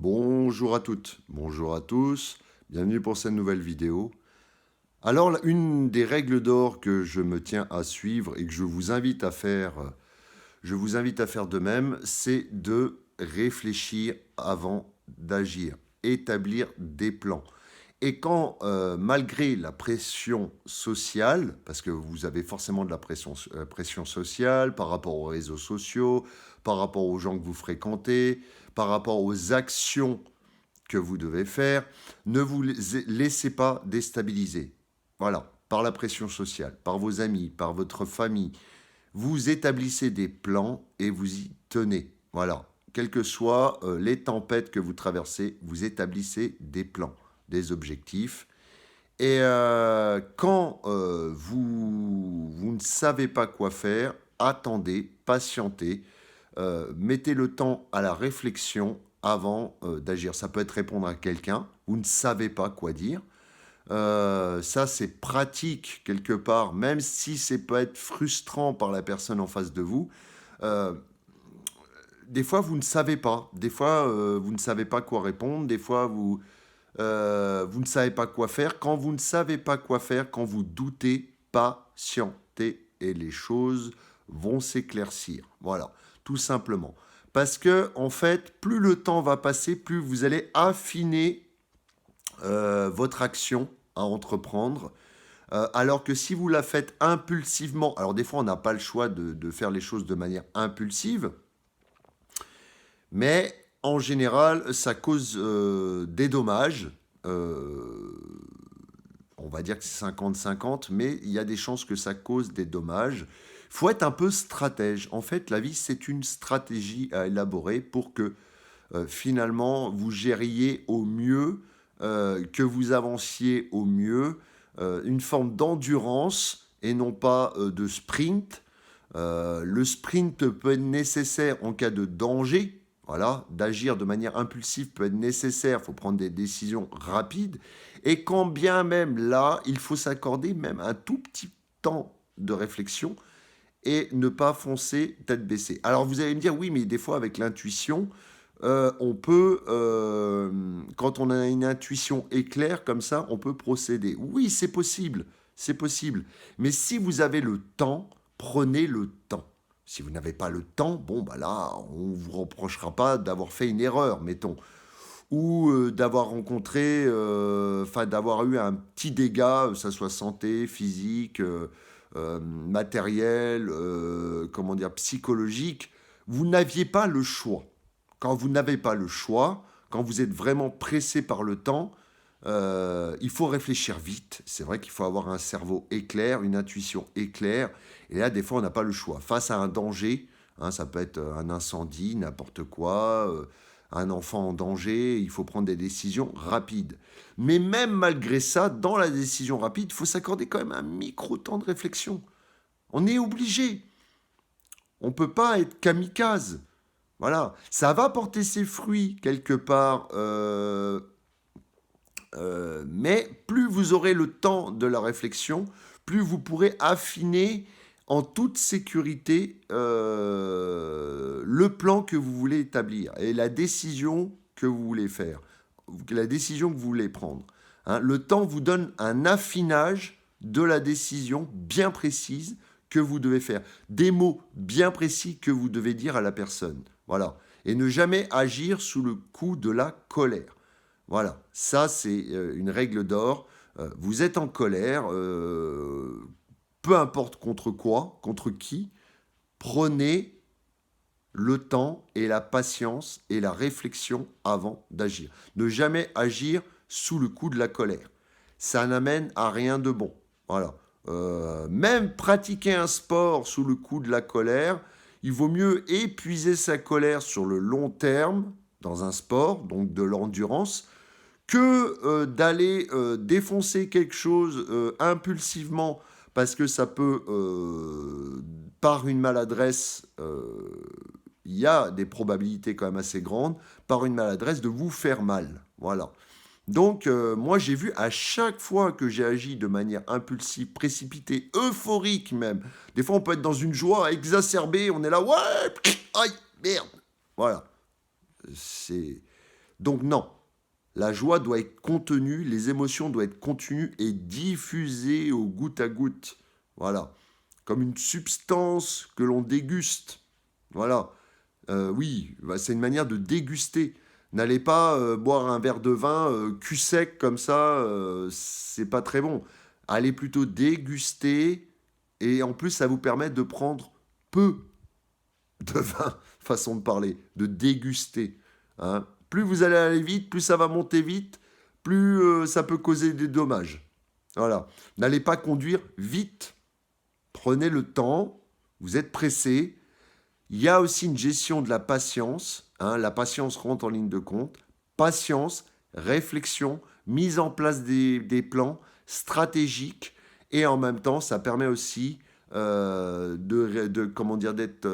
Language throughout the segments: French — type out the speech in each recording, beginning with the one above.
Bonjour à toutes, bonjour à tous, bienvenue pour cette nouvelle vidéo. Alors, une des règles d'or que je me tiens à suivre et que je vous invite à faire de même, c'est de réfléchir avant d'agir, établir des plans. Et quand, malgré la pression sociale, parce que vous avez forcément de la pression sociale par rapport aux réseaux sociaux, par rapport aux gens que vous fréquentez, par rapport aux actions que vous devez faire, ne vous laissez pas déstabiliser. Voilà, par la pression sociale, par vos amis, par votre famille. Vous établissez des plans et vous y tenez. Voilà, quelles que soient les tempêtes que vous traversez, vous établissez des plans, des objectifs. Et quand vous ne savez pas quoi faire, attendez, patientez, mettez le temps à la réflexion avant d'agir. Ça peut être répondre à quelqu'un, vous ne savez pas quoi dire. Ça, c'est pratique quelque part, même si ça peut être frustrant par la personne en face de vous. Euh, des fois, vous ne savez pas. Des fois, vous ne savez pas quoi répondre. Des fois, vous ne savez pas quoi faire. Quand vous ne savez pas quoi faire, quand vous doutez, patientez et les choses vont s'éclaircir. Voilà, tout simplement. Parce que, en fait, plus le temps va passer, plus vous allez affiner votre action à entreprendre. Alors que si vous la faites impulsivement, alors des fois on n'a pas le choix de faire les choses de manière impulsive, mais en général ça cause des dommages. Euh, on va dire que c'est 50-50, mais il y a des chances que ça cause des dommages. Il faut être un peu stratège. En fait, la vie, c'est une stratégie à élaborer pour que finalement vous gériez au mieux, que vous avanciez au mieux, une forme d'endurance et non pas de sprint. Le sprint peut être nécessaire en cas de danger. Voilà, d'agir de manière impulsive peut être nécessaire, il faut prendre des décisions rapides. Et quand bien même là, il faut s'accorder même un tout petit temps de réflexion et ne pas foncer tête baissée. Alors vous allez me dire, oui, mais des fois avec l'intuition, on peut, quand on a une intuition éclair comme ça, on peut procéder. Oui, c'est possible, c'est possible. Mais si vous avez le temps, prenez le temps. Si vous n'avez pas le temps, bon, bah là, on ne vous reprochera pas d'avoir fait une erreur, mettons. Ou d'avoir rencontré, enfin d'avoir eu un petit dégât, que ça soit santé, physique, matériel, comment dire, psychologique. Vous n'aviez pas le choix. Quand vous n'avez pas le choix, quand vous êtes vraiment pressé par le temps, il faut réfléchir vite. C'est vrai qu'il faut avoir un cerveau éclair, une intuition éclair. Et là, des fois, on n'a pas le choix. Face à un danger, hein, ça peut être un incendie, n'importe quoi, un enfant en danger, il faut prendre des décisions rapides. Mais même malgré ça, dans la décision rapide, il faut s'accorder quand même un micro-temps de réflexion. On est obligé. On ne peut pas être kamikaze. Voilà, ça va porter ses fruits quelque part, mais plus vous aurez le temps de la réflexion, plus vous pourrez affiner en toute sécurité le plan que vous voulez établir et la décision que vous voulez faire, la décision que vous voulez prendre. Hein, le temps vous donne un affinage de la décision bien précise que vous devez faire, des mots bien précis que vous devez dire à la personne. Voilà. Et ne jamais agir sous le coup de la colère. Voilà, ça c'est une règle d'or. Vous êtes en colère, peu importe contre quoi, contre qui, prenez le temps et la patience et la réflexion avant d'agir. Ne jamais agir sous le coup de la colère. Ça n'amène à rien de bon. Voilà. Même pratiquer un sport sous le coup de la colère, il vaut mieux épuiser sa colère sur le long terme dans un sport, donc de l'endurance, que d'aller défoncer quelque chose impulsivement parce que ça peut, par une maladresse, il y a des probabilités quand même assez grandes, par une maladresse, de vous faire mal. Voilà. Donc, moi, j'ai vu à chaque fois que j'ai agi de manière impulsive, précipitée, euphorique même, des fois on peut être dans une joie exacerbée, on est là, ouais, aïe, merde. Voilà. C'est Donc non, la joie doit être contenue, les émotions doivent être contenues et diffusées au goutte à goutte. Voilà, comme une substance que l'on déguste. Voilà. Oui, bah, c'est une manière de déguster. N'allez pas boire un verre de vin cul sec comme ça, c'est pas très bon. Allez plutôt déguster et en plus ça vous permet de prendre peu de vin, façon de parler, de déguster. Hein. Plus vous allez aller vite, plus ça va monter vite, plus ça peut causer des dommages. Voilà. N'allez pas conduire vite. Prenez le temps, vous êtes pressé, il y a aussi une gestion de la patience. Hein, la patience rentre en ligne de compte. Patience, réflexion, mise en place des plans stratégiques. Et en même temps, ça permet aussi comment dire, d'être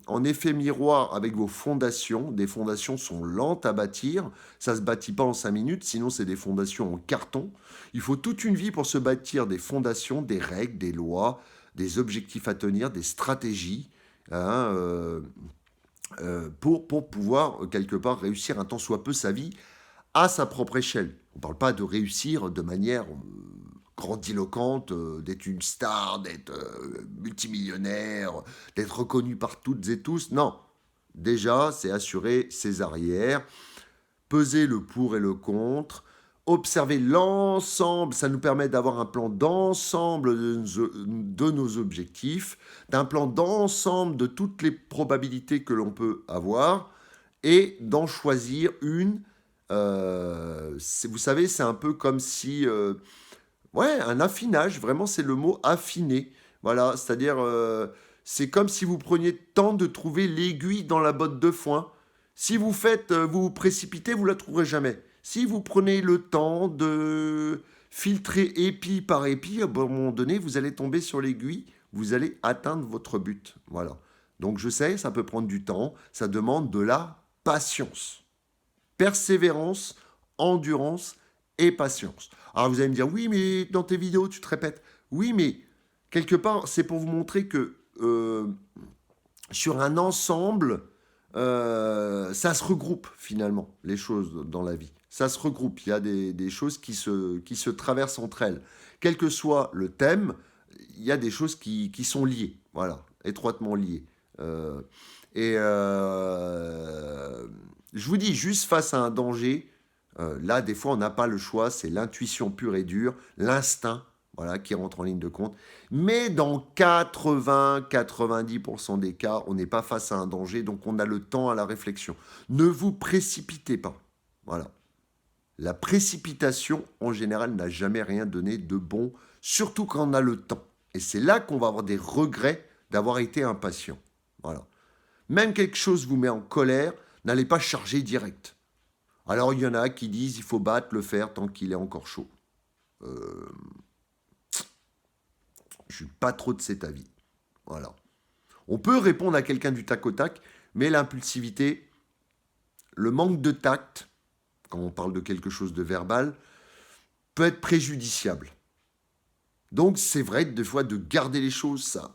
en effet miroir avec vos fondations. Des fondations sont lentes à bâtir. Ça ne se bâtit pas en 5 minutes, sinon c'est des fondations en carton. Il faut toute une vie pour se bâtir des fondations, des règles, des lois, des objectifs à tenir, des stratégies. Hein, pour pouvoir, quelque part, réussir un tant soit peu sa vie à sa propre échelle. On ne parle pas de réussir de manière grandiloquente, d'être une star, d'être multimillionnaire, d'être reconnu par toutes et tous. Non. Déjà, c'est assurer ses arrières, peser le pour et le contre, observer l'ensemble, ça nous permet d'avoir un plan d'ensemble de nos objectifs, d'un plan d'ensemble de toutes les probabilités que l'on peut avoir, et d'en choisir une. Vous savez, c'est un peu comme si... ouais, un affinage, vraiment c'est le mot affiner. Voilà, c'est-à-dire, c'est comme si vous preniez le temps de trouver l'aiguille dans la botte de foin. Si vous faites, vous vous précipitez, vous la trouverez jamais. Si vous prenez le temps de filtrer épi par épi, à un moment donné, vous allez tomber sur l'aiguille, vous allez atteindre votre but. Voilà. Donc je sais, ça peut prendre du temps, ça demande de la patience. Persévérance, endurance et patience. Alors vous allez me dire, oui, mais dans tes vidéos, tu te répètes. Oui, mais quelque part, c'est pour vous montrer que sur un ensemble, ça se regroupe finalement, les choses dans la vie. Ça se regroupe, il y a des choses qui se traversent entre elles. Quel que soit le thème, il y a des choses qui sont liées, voilà, étroitement liées. Euh, je vous dis, juste face à un danger, là, des fois, on n'a pas le choix, c'est l'intuition pure et dure, l'instinct, voilà, qui rentre en ligne de compte. Mais dans 80-90% des cas, on n'est pas face à un danger, donc on a le temps à la réflexion. Ne vous précipitez pas. Voilà. La précipitation, en général, n'a jamais rien donné de bon, surtout quand on a le temps. Et c'est là qu'on va avoir des regrets d'avoir été impatient. Voilà. Même quelque chose vous met en colère, n'allez pas charger direct. Alors il y en a qui disent il faut battre le fer tant qu'il est encore chaud. Euh, je suis pas trop de cet avis. Voilà. On peut répondre à quelqu'un du tac au tac, mais l'impulsivité, le manque de tact, quand on parle de quelque chose de verbal, peut être préjudiciable. Donc c'est vrai des fois de garder les choses, ça.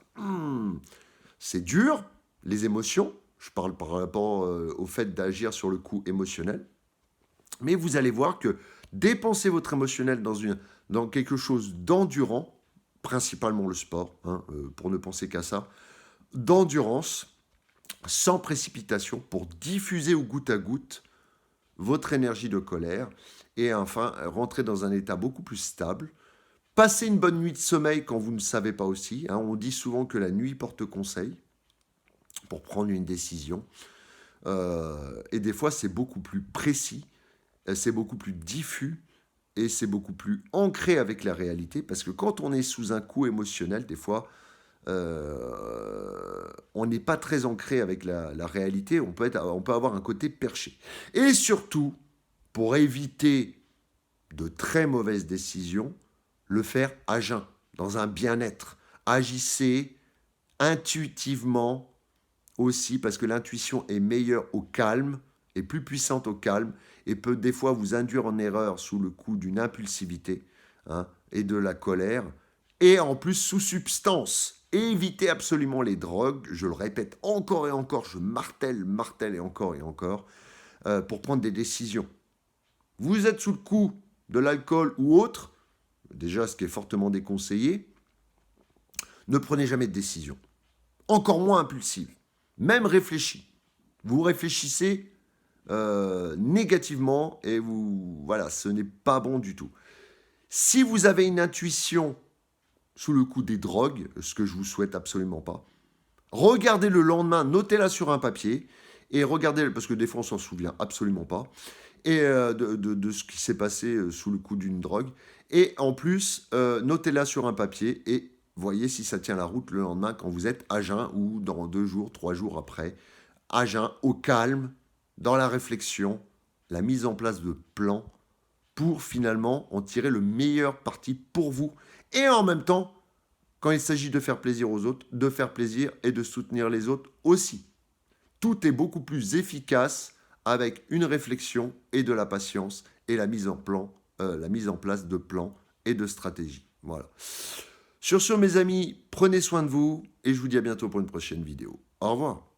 C'est dur, les émotions. Je parle par rapport au fait d'agir sur le coup émotionnel. Mais vous allez voir que dépenser votre émotionnel dans quelque chose d'endurant, principalement le sport, hein, pour ne penser qu'à ça, d'endurance, sans précipitation, pour diffuser au goutte à goutte votre énergie de colère, et enfin rentrer dans un état beaucoup plus stable. Passer une bonne nuit de sommeil quand vous ne savez pas aussi. Hein, on dit souvent que la nuit porte conseil pour prendre une décision. Et des fois, c'est beaucoup plus précis, c'est beaucoup plus diffus et c'est beaucoup plus ancré avec la réalité. Parce que quand on est sous un coup émotionnel, des fois, on n'est pas très ancré avec la réalité. On peut avoir un côté perché. Et surtout, pour éviter de très mauvaises décisions, le faire à jeun, dans un bien-être. Agissez intuitivement aussi, parce que l'intuition est meilleure au calme, est plus puissante au calme, et peut des fois vous induire en erreur sous le coup d'une impulsivité, hein, et de la colère, et en plus sous substance. Évitez absolument les drogues, je le répète encore et encore, je martèle et encore et encore. pour prendre des décisions. Vous êtes sous le coup de l'alcool ou autre, déjà ce qui est fortement déconseillé, ne prenez jamais de décision. Encore moins impulsive, même réfléchie. Vous réfléchissez négativement et voilà, ce n'est pas bon du tout. Si vous avez une intuition sous le coup des drogues, ce que je vous souhaite absolument pas, regardez le lendemain, notez-la sur un papier et regardez, parce que des fois on s'en souvient absolument pas, et de ce qui s'est passé sous le coup d'une drogue. Et en plus, notez-la sur un papier et voyez si ça tient la route le lendemain quand vous êtes à jeun ou dans 2 jours, 3 jours après, à jeun, au calme, dans la réflexion, la mise en place de plans pour finalement en tirer le meilleur parti pour vous. Et en même temps, quand il s'agit de faire plaisir aux autres, de faire plaisir et de soutenir les autres aussi. Tout est beaucoup plus efficace avec une réflexion et de la patience et la mise en place de plans et de stratégies. Voilà. Sur ce, mes amis, prenez soin de vous et je vous dis à bientôt pour une prochaine vidéo. Au revoir.